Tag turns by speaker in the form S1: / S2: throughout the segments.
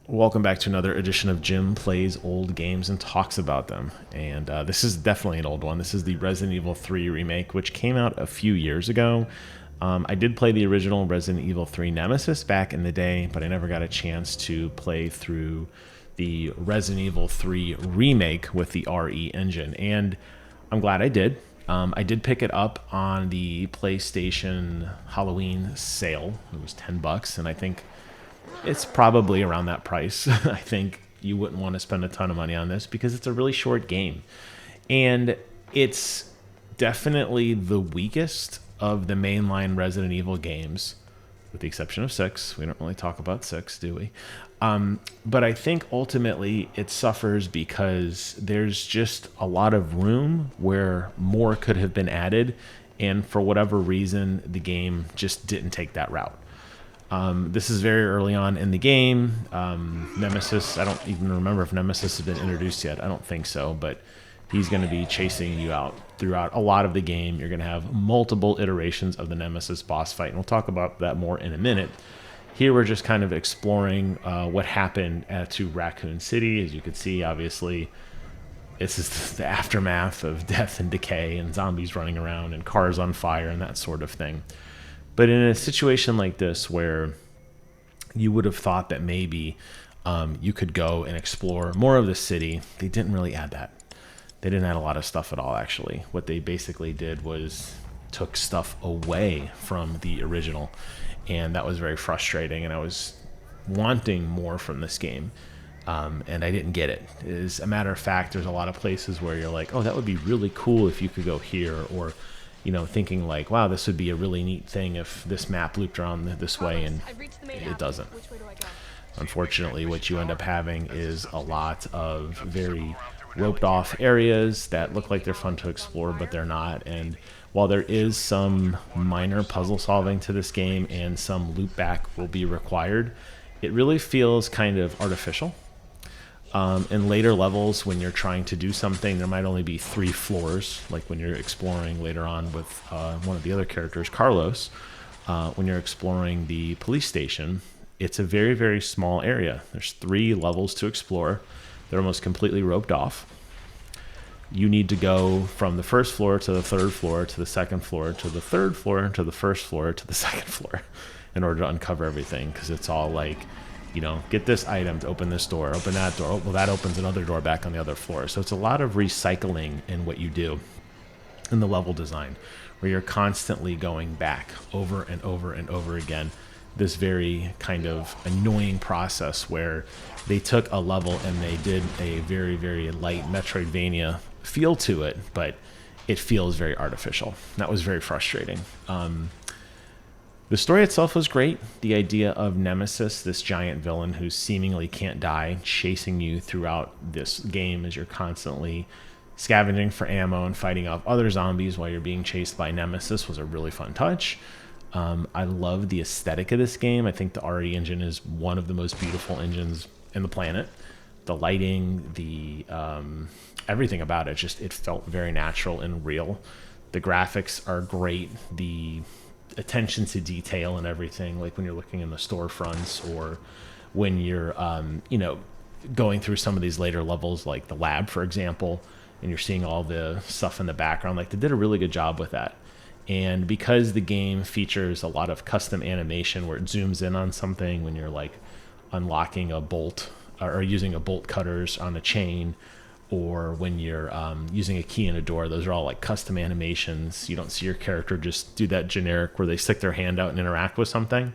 S1: Welcome back to another edition of Jim Plays Old Games and Talks About Them. And this is definitely an old one. This is the Resident Evil 3 remake, which came out a few years ago. I did play the original Resident Evil 3 Nemesis back in the day, but I never got a chance to play through the Resident Evil 3 remake with the RE engine. And I'm glad I did. I did pick it up on the PlayStation Halloween sale. It was $10, and I think it's probably around that price. I think you wouldn't want to spend a ton of money on this because it's a really short game. And it's definitely the weakest of the mainline Resident Evil games, with the exception of 6. We don't really talk about 6, do we? But I think ultimately it suffers because there's just a lot of room where more could have been added. And for whatever reason, the game just didn't take that route. This is very early on in the game. Nemesis, I don't even remember if Nemesis has been introduced yet. I don't think so, but he's going to be chasing you out throughout a lot of the game. You're going to have multiple iterations of the Nemesis boss fight, and we'll talk about that more in a minute. Here we're just kind of exploring what happened to Raccoon City. As you can see, obviously, this is the aftermath of death and decay and zombies running around and cars on fire and that sort of thing. But in a situation like this where you would have thought that maybe you could go and explore more of the city, they didn't really add that. They didn't add a lot of stuff at all, actually. What they basically did was took stuff away from the original, and that was very frustrating, and I was wanting more from this game, and I didn't get it. As a matter of fact, there's a lot of places where you're like, oh, that would be really cool if you could go here, or thinking like, wow, this would be a really neat thing if this map looped around this way, and it doesn't. Unfortunately, what you end up having is a lot of very roped off areas that look like they're fun to explore, but they're not. And while there is some minor puzzle solving to this game and some loop back will be required, it really feels kind of artificial. In later levels, when you're trying to do something, there might only be 3 floors, like when you're exploring later on with one of the other characters, Carlos. When you're exploring the police station, it's a very, very small area. There's 3 levels to explore. They're almost completely roped off. You need to go from the first floor to the third floor to the second floor to the third floor to the first floor to the second floor in order to uncover everything, because it's all like, get this item to open this door, open that door. Oh, well, that opens another door back on the other floor. So it's a lot of recycling in what you do in the level design, where you're constantly going back over and over and over again. This very kind of annoying process where they took a level and they did a very, very light Metroidvania feel to it, but it feels very artificial. That was very frustrating. The story itself was great. The idea of Nemesis, this giant villain who seemingly can't die, chasing you throughout this game as you're constantly scavenging for ammo and fighting off other zombies while you're being chased by Nemesis, was a really fun touch. I love the aesthetic of this game. I think the RE engine is one of the most beautiful engines in the planet. The lighting, the everything about it, it felt very natural and real. The graphics are great. The attention to detail and everything, like when you're looking in the storefronts or when you're going through some of these later levels, like the lab, for example, and you're seeing all the stuff in the background. Like, they did a really good job with that. And because the game features a lot of custom animation where it zooms in on something when you're like unlocking a bolt or using a bolt cutters on a chain, or when you're using a key in a door, those are all like custom animations. You don't see your character just do that generic where they stick their hand out and interact with something.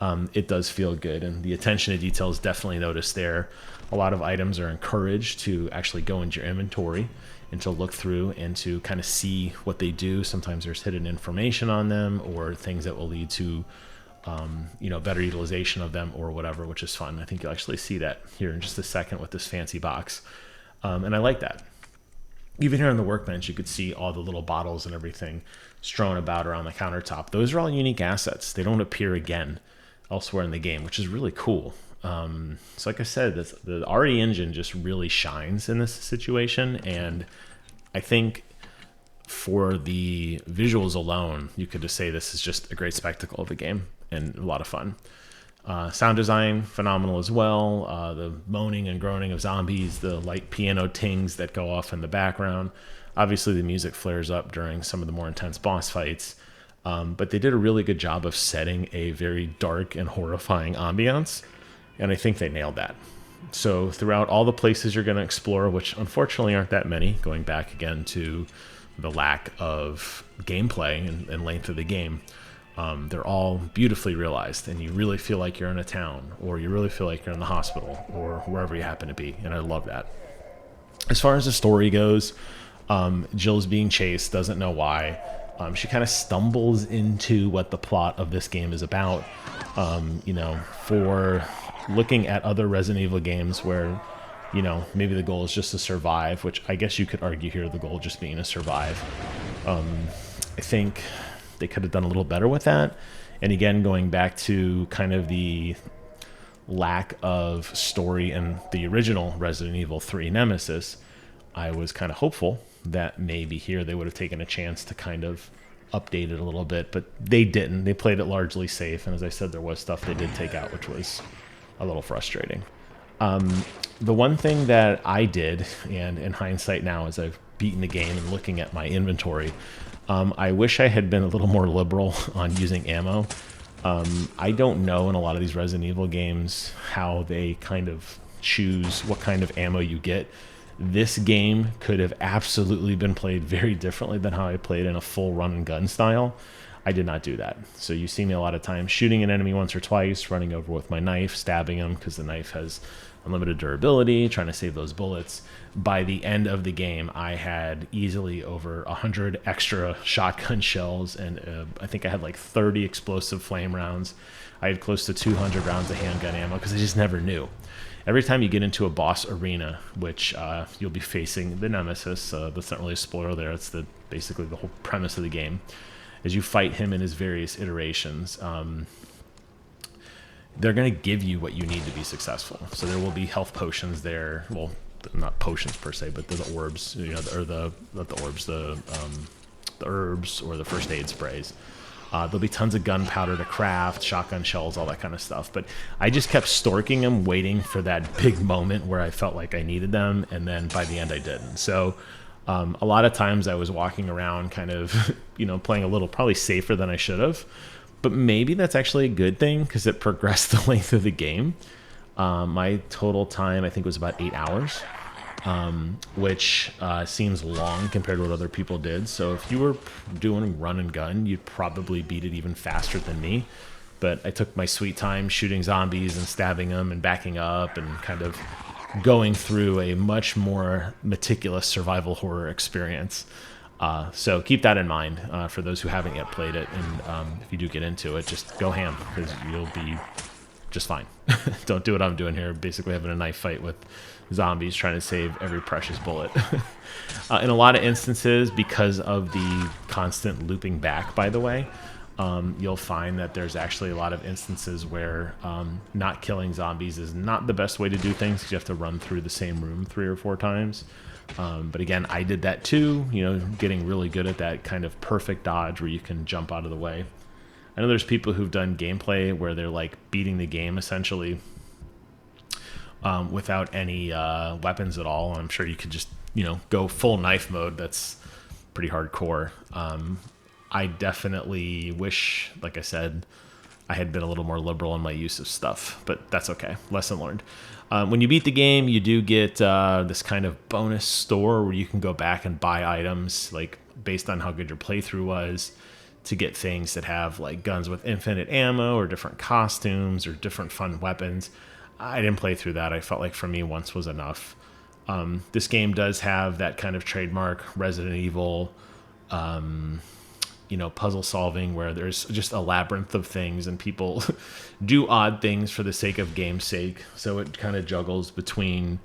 S1: It does feel good, and the attention to detail is definitely noticed there. A lot of items are encouraged to actually go into your inventory and to look through and to kind of see what they do. Sometimes there's hidden information on them or things that will lead to better utilization of them or whatever, which is fun. I think you'll actually see that here in just a second with this fancy box. And I like that. Even here on the workbench, you could see all the little bottles and everything strewn about around the countertop. Those are all unique assets. They don't appear again elsewhere in the game, which is really cool. So like I said, the RE engine just really shines in this situation. And I think for the visuals alone, you could just say this is just a great spectacle of a game and a lot of fun. Sound design, phenomenal as well. The moaning and groaning of zombies, the light piano tings that go off in the background. Obviously, the music flares up during some of the more intense boss fights. But they did a really good job of setting a very dark and horrifying ambiance. And I think they nailed that. So throughout all the places you're going to explore, which unfortunately aren't that many, going back again to the lack of gameplay and length of the game, they're all beautifully realized, and you really feel like you're in a town, or you really feel like you're in the hospital, or wherever you happen to be, and I love that. As far as the story goes, Jill's being chased, doesn't know why. She kind of stumbles into what the plot of this game is about. For looking at other Resident Evil games where, maybe the goal is just to survive, which I guess you could argue here the goal just being to survive. I think they could have done a little better with that. And again, going back to kind of the lack of story in the original Resident Evil 3 Nemesis, I was kind of hopeful that maybe here they would have taken a chance to kind of update it a little bit, but they didn't. They played it largely safe, and as I said, there was stuff they did take out, which was a little frustrating. The one thing that I did, and in hindsight now, as I've beaten the game and looking at my inventory, I wish I had been a little more liberal on using ammo. I don't know in a lot of these Resident Evil games how they kind of choose what kind of ammo you get. This game could have absolutely been played very differently than how I played in a full run and gun style. I did not do that. So you see me a lot of times shooting an enemy once or twice, running over with my knife, stabbing them because the knife has unlimited durability, trying to save those bullets. By the end of the game, I had easily over 100 extra shotgun shells, and I think I had like 30 explosive flame rounds. I had close to 200 rounds of handgun ammo because I just never knew. Every time you get into a boss arena, which you'll be facing the Nemesis, that's not really a spoiler there, it's basically the whole premise of the game, as you fight him in his various iterations, they're going to give you what you need to be successful. So there will be health potions there, well, not potions per se, but the orbs, the herbs or the first aid sprays. There'll be tons of gunpowder to craft, shotgun shells, all that kind of stuff. But I just kept storking them, waiting for that big moment where I felt like I needed them, and then by the end I didn't. So a lot of times I was walking around kind of, playing a little probably safer than I should have. But maybe that's actually a good thing because it progressed the length of the game. My total time, I think, was about 8 hours. Which seems long compared to what other people did. So if you were doing run and gun, you'd probably beat it even faster than me. But I took my sweet time shooting zombies and stabbing them and backing up and kind of going through a much more meticulous survival horror experience. So keep that in mind for those who haven't yet played it. And if you do get into it, just go ham because you'll be just fine. Don't do what I'm doing here, basically having a knife fight with zombies trying to save every precious bullet. In a lot of instances, because of the constant looping back, by the way, you'll find that there's actually a lot of instances where not killing zombies is not the best way to do things because you have to run through the same room 3 or 4 times. But again, I did that too, getting really good at that kind of perfect dodge where you can jump out of the way. I know there's people who've done gameplay where they're like beating the game essentially without any weapons at all. I'm sure you could just, go full knife mode. That's pretty hardcore. I definitely wish, like I said, I had been a little more liberal in my use of stuff, but that's okay. Lesson learned. When you beat the game, you do get this kind of bonus store where you can go back and buy items, like based on how good your playthrough was, to get things that have like guns with infinite ammo or different costumes or different fun weapons. I didn't play through that. I felt like for me once was enough. This game does have that kind of trademark Resident Evil, puzzle solving where there's just a labyrinth of things and people do odd things for the sake of game's sake. So it kind of juggles between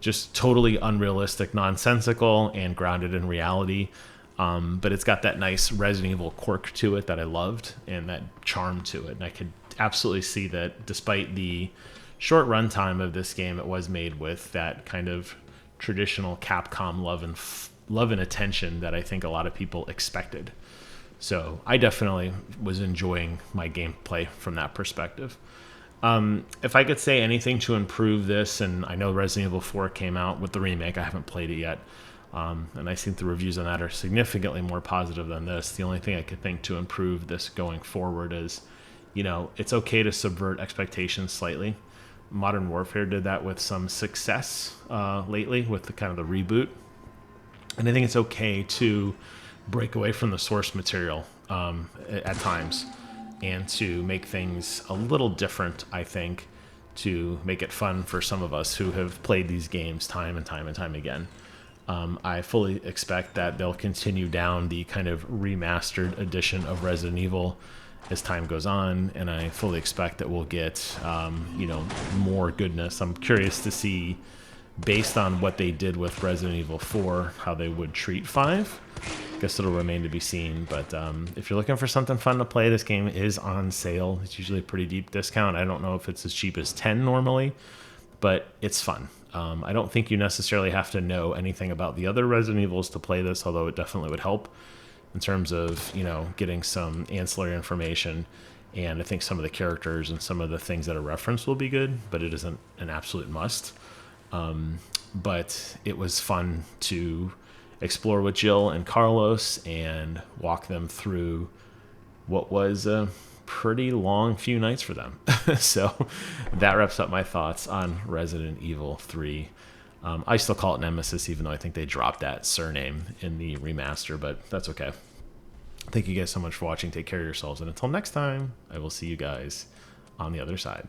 S1: just totally unrealistic, nonsensical and grounded in reality. But it's got that nice Resident Evil quirk to it that I loved and that charm to it. And I could absolutely see that despite the short runtime of this game, it was made with that kind of traditional Capcom love and attention that I think a lot of people expected. So I definitely was enjoying my gameplay from that perspective. If I could say anything to improve this, and I know Resident Evil 4 came out with the remake, I haven't played it yet, and I think the reviews on that are significantly more positive than this. The only thing I could think to improve this going forward is, it's okay to subvert expectations slightly. Modern Warfare did that with some success lately with the kind of the reboot, and I think it's okay to break away from the source material at times, and to make things a little different, I think, to make it fun for some of us who have played these games time and time and time again. I fully expect that they'll continue down the kind of remastered edition of Resident Evil as time goes on, and I fully expect that we'll get, more goodness. I'm curious to see, based on what they did with Resident Evil 4, how they would treat 5. I guess it'll remain to be seen, but if you're looking for something fun to play, this game is on sale. It's usually a pretty deep discount. I don't know if it's as cheap as 10 normally, but it's fun. I don't think you necessarily have to know anything about the other Resident Evils to play this, although it definitely would help in terms of, getting some ancillary information. And I think some of the characters and some of the things that are referenced will be good, but it isn't an absolute must. But it was fun to explore with Jill and Carlos and walk them through what was a pretty long few nights for them. So that wraps up my thoughts on Resident Evil 3. I still call it Nemesis, even though I think they dropped that surname in the remaster, but that's okay. Thank you guys so much for watching. Take care of yourselves, and until next time, I will see you guys on the other side.